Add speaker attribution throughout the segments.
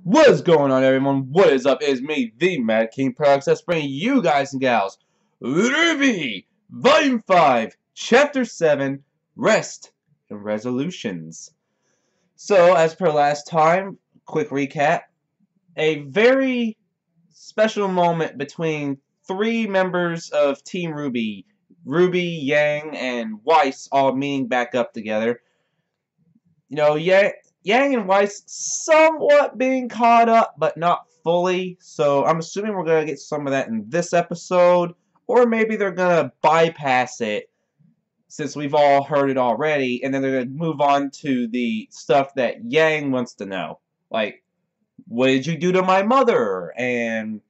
Speaker 1: What is going on, everyone? What is up? It's me, the Mad King Products, that's bringing you guys and gals RWBY Volume 5, Chapter 7, Rest and Resolutions. So, as per last time, quick recap. A very special moment between three members of Team RWBY. RWBY, Yang, and Weiss all meeting back up together. You know, Yang and Weiss somewhat being caught up, but not fully. So I'm assuming we're going to get some of that in this episode. Or maybe they're going to bypass it, since we've all heard it already. And then they're going to move on to the stuff that Yang wants to know. Like, what did you do to my mother? And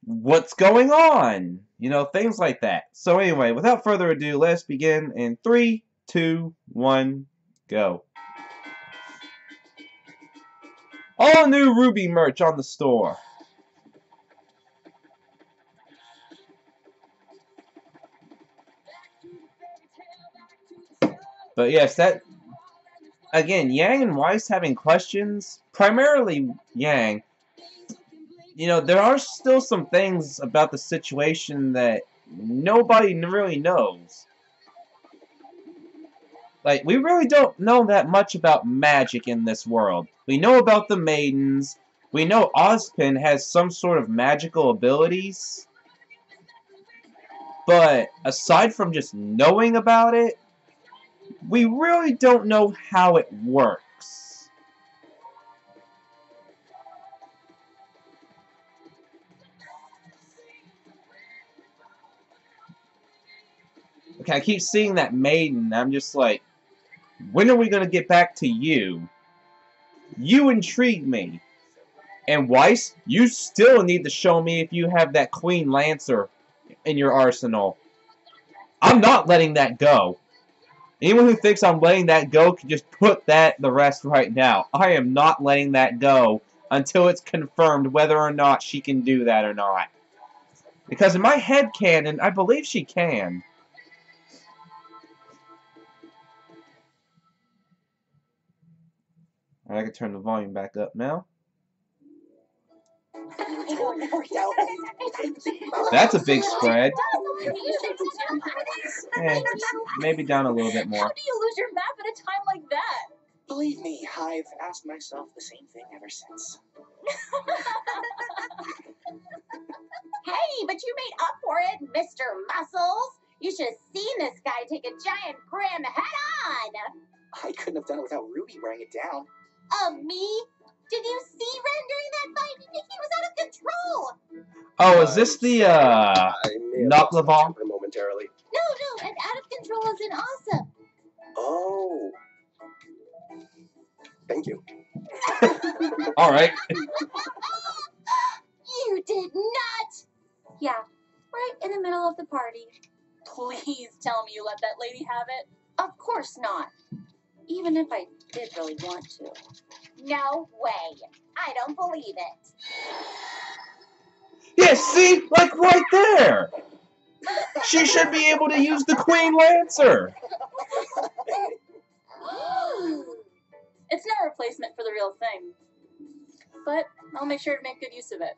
Speaker 1: what's going on? You know, things like that. So anyway, without further ado, let's begin in 3, 2, 1, go. All new RWBY merch on the store. But yes, that again, Yang and Weiss having questions, primarily Yang. You know, there are still some things about the situation that nobody really knows. Like, we really don't know that much about magic in this world. We know about the maidens. We know Ozpin has some sort of magical abilities. But aside from just knowing about it, we really don't know how it works. Okay, I keep seeing that maiden. I'm just like, when are we going to get back to you? You intrigue me. And Weiss, you still need to show me if you have that Queen Lancer in your arsenal. I'm not letting that go. Anyone who thinks I'm letting that go can just put that to rest right now. I am not letting that go until it's confirmed whether or not she can do that or not. Because in my head canon, I believe she can. Alright, I can turn the volume back up now. That's a big spread. Maybe down a little bit more.
Speaker 2: How do you lose your map at a time like that?
Speaker 3: Believe me, I've asked myself the same thing ever since.
Speaker 2: Hey, but you made up for it, Mr. Muscles. You should have seen this guy take a giant grim head-on.
Speaker 3: I couldn't have done it without RWBY wearing it down.
Speaker 2: Me? Did you see Ren during that fight? He was out of control.
Speaker 1: Oh, is this the, Knock-the-Ball?
Speaker 3: Momentarily.
Speaker 2: No, and out of control isn't awesome.
Speaker 3: Oh. Thank you.
Speaker 1: Alright.
Speaker 2: You did not. Yeah, right in the middle of the party. Please tell me you let that lady have it. Of course not. Even if I did really want to. No way. I don't believe it.
Speaker 1: Yeah, see? Like right there! She should be able to use the Queen Lancer!
Speaker 2: It's no replacement for the real thing. But I'll make sure to make good use of it.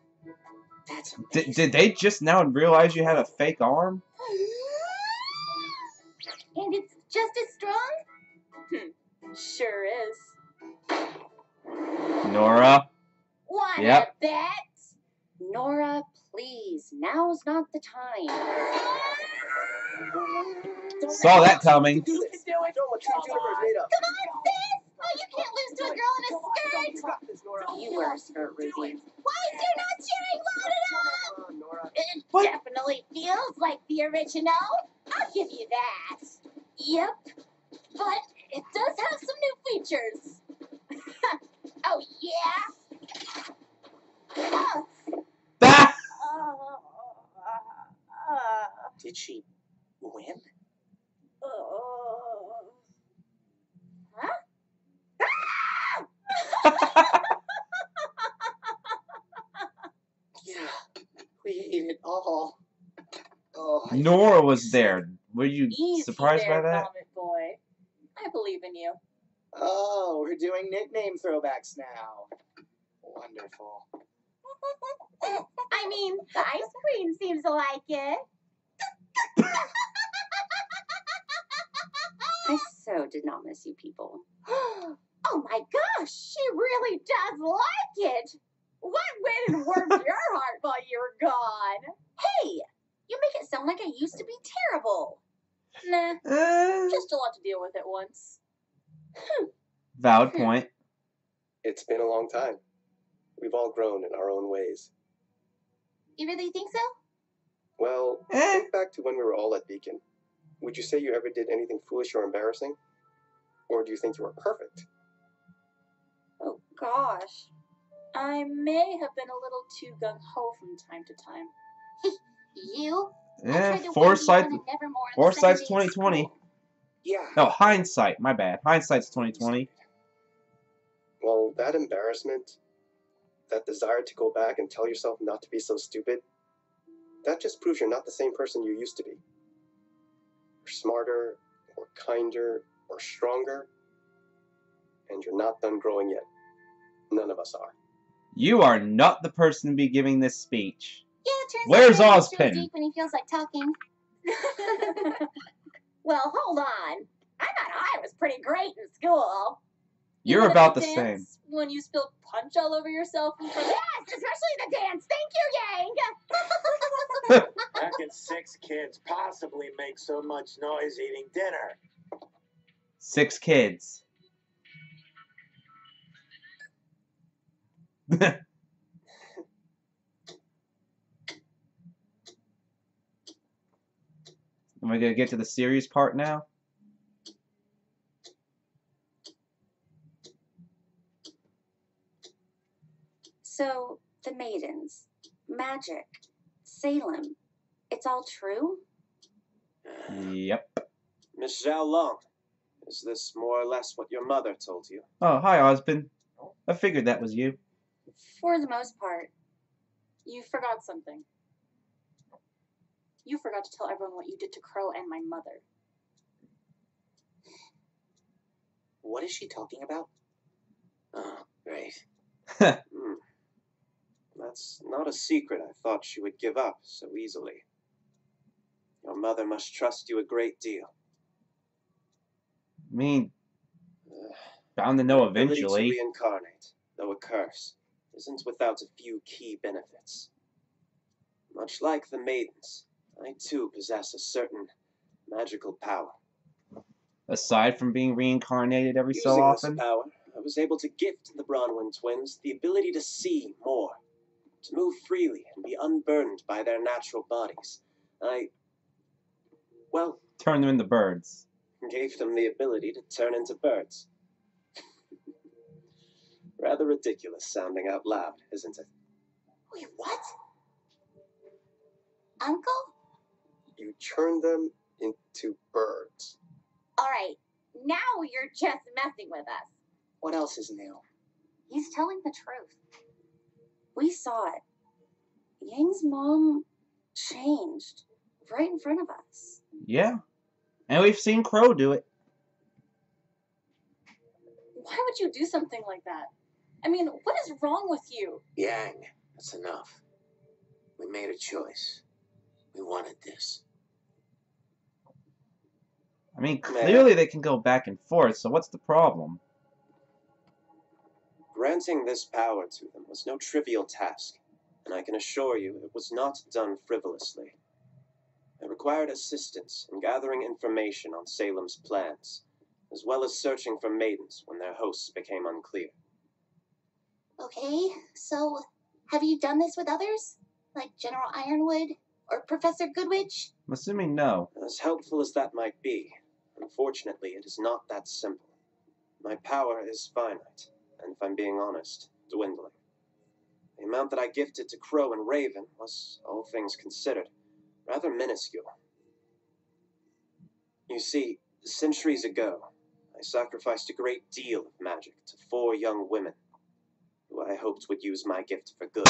Speaker 3: That's
Speaker 1: Did they just now realize you had a fake arm?
Speaker 2: And it's just as strong? Sure is.
Speaker 1: Nora?
Speaker 2: Wanna
Speaker 1: Yep.
Speaker 2: bet? Nora, please. Now's not the time.
Speaker 1: Saw that coming.
Speaker 3: do this. Don't let True Juniper's made up.
Speaker 2: Come on, sis! Oh, you can't lose to a girl in a skirt!
Speaker 3: You got this, Nora.
Speaker 2: You wear a skirt, Ruby. Why is you not cheering loud enough?
Speaker 3: Nora.
Speaker 2: It
Speaker 1: What?
Speaker 2: definitely feels like the original. I'll give you that. Yep. But it does have some new features. Oh, yeah?
Speaker 1: Ah!
Speaker 3: Did she win?
Speaker 2: Huh?
Speaker 3: Yeah, we ate it all. Oh,
Speaker 1: Nora was there. Were you
Speaker 2: Easy
Speaker 1: surprised
Speaker 2: there,
Speaker 1: by that?
Speaker 2: Vomit Boy. I believe in you.
Speaker 3: Oh, we're doing nickname throwbacks now.
Speaker 4: Wonderful.
Speaker 2: I mean, the ice queen seems to like it. I so did not miss you people. Oh my gosh, she really does like it. What went and warmed your heart while you were gone? Hey, you make it sound like I used to be terrible. Nah, just a lot to deal with at once.
Speaker 1: Valid point.
Speaker 4: It's been a long time. We've all grown in our own ways.
Speaker 2: You really think so?
Speaker 4: Well, think back to when we were all at Beacon. Would you say you ever did anything foolish or embarrassing? Or do you think you were perfect?
Speaker 2: Oh gosh. I may have been a little too gung-ho from time to time. You?
Speaker 1: Foresight's 2020.
Speaker 4: Yeah.
Speaker 1: No, hindsight. My bad. Hindsight's 2020.
Speaker 4: Well, that embarrassment, that desire to go back and tell yourself not to be so stupid, that just proves you're not the same person you used to be. You're smarter, or kinder, or stronger, and you're not done growing yet. None of us are.
Speaker 1: You are not the person to be giving this speech.
Speaker 2: Yeah, it turns
Speaker 1: Where's
Speaker 2: out he's really
Speaker 1: Ozpin?
Speaker 2: deep when he feels like talking. Well, hold on. I thought I was pretty great in school.
Speaker 1: You're
Speaker 2: Even
Speaker 1: about
Speaker 2: at
Speaker 1: the same.
Speaker 2: dance, when you spilled punch all over yourself. Yes, especially the dance. Thank you, Yang.
Speaker 5: How can 6 kids possibly make so much noise eating dinner?
Speaker 1: 6 kids. Am I gonna get to the serious part now?
Speaker 2: So, the maidens, magic, Salem, it's all true?
Speaker 1: Yep.
Speaker 5: Miss Zhao Long, is this more or less what your mother told you?
Speaker 1: Oh, hi, Ozpin. I figured that was you.
Speaker 2: For the most part. You forgot something. You forgot to tell everyone what you did to Crow and my mother.
Speaker 3: What is she talking about? Oh, great.
Speaker 5: That's not a secret I thought she would give up so easily. Your mother must trust you a great deal.
Speaker 1: I mean, bound to know
Speaker 5: The ability
Speaker 1: eventually.
Speaker 5: to reincarnate, though a curse, isn't without a few key benefits. Much like the maidens, I too possess a certain magical power.
Speaker 1: Aside from being reincarnated every so
Speaker 5: Using
Speaker 1: often.
Speaker 5: this power, I was able to gift the Bronwyn twins the ability to see more, to move freely and be unburdened by their natural bodies. Well,
Speaker 1: Turn them into birds.
Speaker 5: gave them the ability to turn into birds. Rather ridiculous sounding out loud, isn't it?
Speaker 2: Wait, what? Uncle?
Speaker 4: You turn them into birds.
Speaker 2: Alright, now you're just messing with us.
Speaker 3: What else is new?
Speaker 2: He's telling the truth. We saw it. Yang's mom changed right in front of us.
Speaker 1: Yeah. And we've seen Crow do it.
Speaker 2: Why would you do something like that? I mean, what is wrong with you?
Speaker 3: Yang, that's enough. We made a choice. We wanted this.
Speaker 1: I mean, clearly they can go back and forth, so what's the problem?
Speaker 5: Granting this power to them was no trivial task, and I can assure you it was not done frivolously. It required assistance in gathering information on Salem's plans, as well as searching for maidens when their hosts became unclear.
Speaker 2: Okay, so have you done this with others? Like General Ironwood or Professor Goodwitch?
Speaker 1: I'm assuming no.
Speaker 5: As helpful as that might be, unfortunately it is not that simple. My power is finite, and if I'm being honest, dwindling. The amount that I gifted to Crow and Raven was, all things considered, rather minuscule. You see, centuries ago, I sacrificed a great deal of magic to 4 young women, who I hoped would use my gift for good.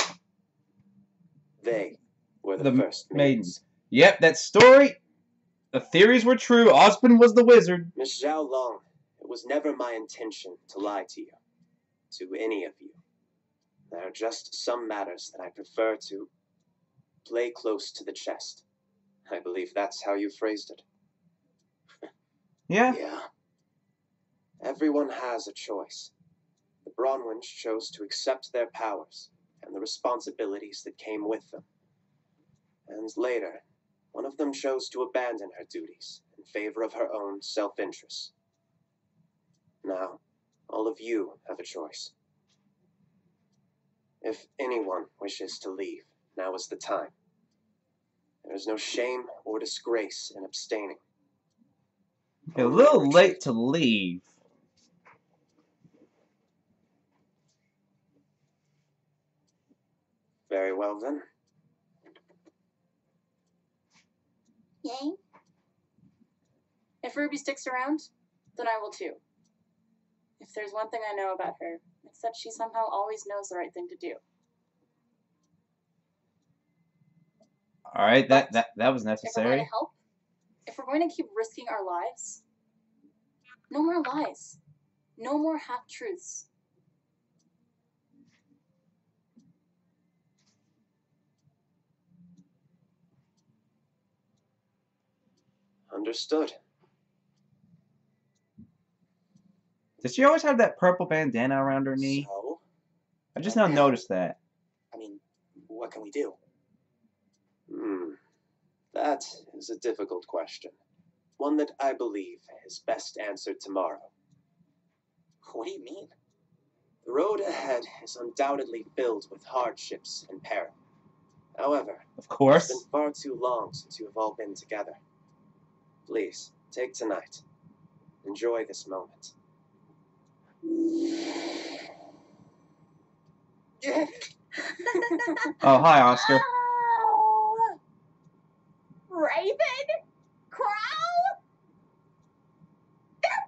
Speaker 5: They were the first maidens.
Speaker 1: Yep, that story. The theories were true. Ozpin was the wizard.
Speaker 5: Miss Zhao Long, it was never my intention to lie to you, to any of you. There are just some matters that I prefer to play close to the chest. I believe that's how you phrased it.
Speaker 1: Yeah.
Speaker 5: Yeah. Everyone has a choice. The Bronwyns chose to accept their powers and the responsibilities that came with them. And later, one of them chose to abandon her duties in favor of her own self-interest. Now, all of you have a choice. If anyone wishes to leave, now is the time. There is no shame or disgrace in abstaining.
Speaker 1: A little late to leave.
Speaker 5: Very well then.
Speaker 2: Yay. If Ruby sticks around, then I will too. If there's one thing I know about her, it's that she somehow always knows the right thing to do.
Speaker 1: Alright, that was
Speaker 2: If we're going
Speaker 1: necessary.
Speaker 2: to help, if we're going to keep risking our lives, no more lies. No more half-truths.
Speaker 5: Understood.
Speaker 1: Does she always have that purple bandana around her knee?
Speaker 6: So,
Speaker 1: I just now noticed that.
Speaker 6: I mean, what can we do?
Speaker 5: That is a difficult question. One that I believe is best answered tomorrow.
Speaker 6: What do you mean?
Speaker 5: The road ahead is undoubtedly filled with hardships and peril. However,
Speaker 1: Of
Speaker 5: it's
Speaker 1: course.
Speaker 5: been far too long since you have all been together. Please, take tonight. Enjoy this moment.
Speaker 1: Oh, hi, Oscar.
Speaker 2: Oh! Raven? Crow? They're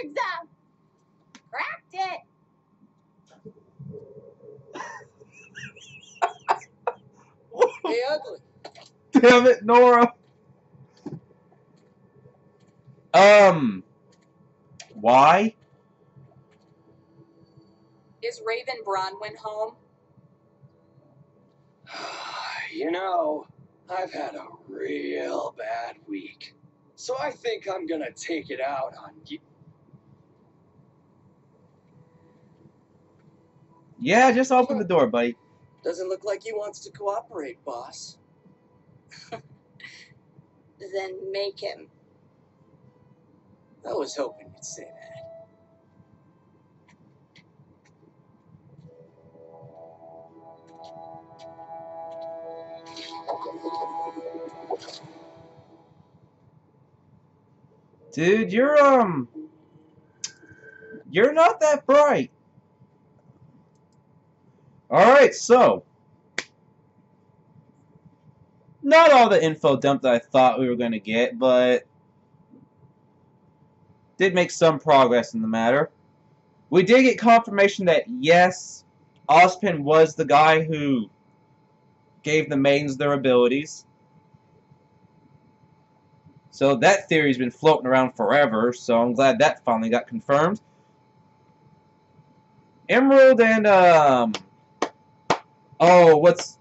Speaker 2: birds! Cracked it!
Speaker 6: Hey, Ugly.
Speaker 1: Damn it, Nora. Why?
Speaker 2: Is Raven Bronwyn home?
Speaker 6: You know, I've had a real bad week. So I think I'm gonna take it out on you.
Speaker 1: Yeah, just open the door, buddy.
Speaker 6: Doesn't look like he wants to cooperate, boss.
Speaker 2: Then make him.
Speaker 6: I was hoping you'd say that.
Speaker 1: Dude, you're not that bright. Alright, so. Not all the info dump that I thought we were going to get, but did make some progress in the matter. We did get confirmation that, yes, Ozpin was the guy who gave the maidens their abilities. So that theory's been floating around forever, so I'm glad that finally got confirmed. Emerald and, oh, what's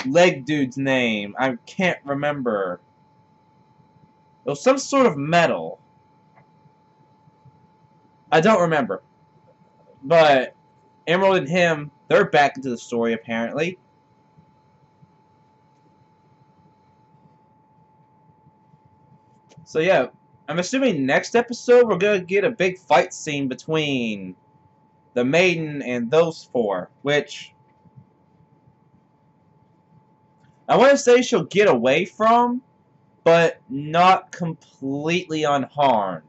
Speaker 1: leg dude's name? I can't remember. It was some sort of metal. I don't remember. But Emerald and him, they're back into the story apparently. So yeah, I'm assuming next episode we're going to get a big fight scene between the maiden and those four, which I want to say she'll get away from, but not completely unharmed.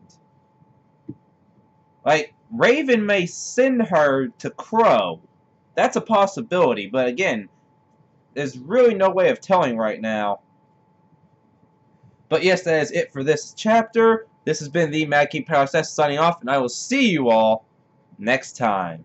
Speaker 1: Like, Raven may send her to Crow. That's a possibility, but again, there's really no way of telling right now. But yes, that is it for this chapter. This has been the Mad King Process signing off, and I will see you all next time.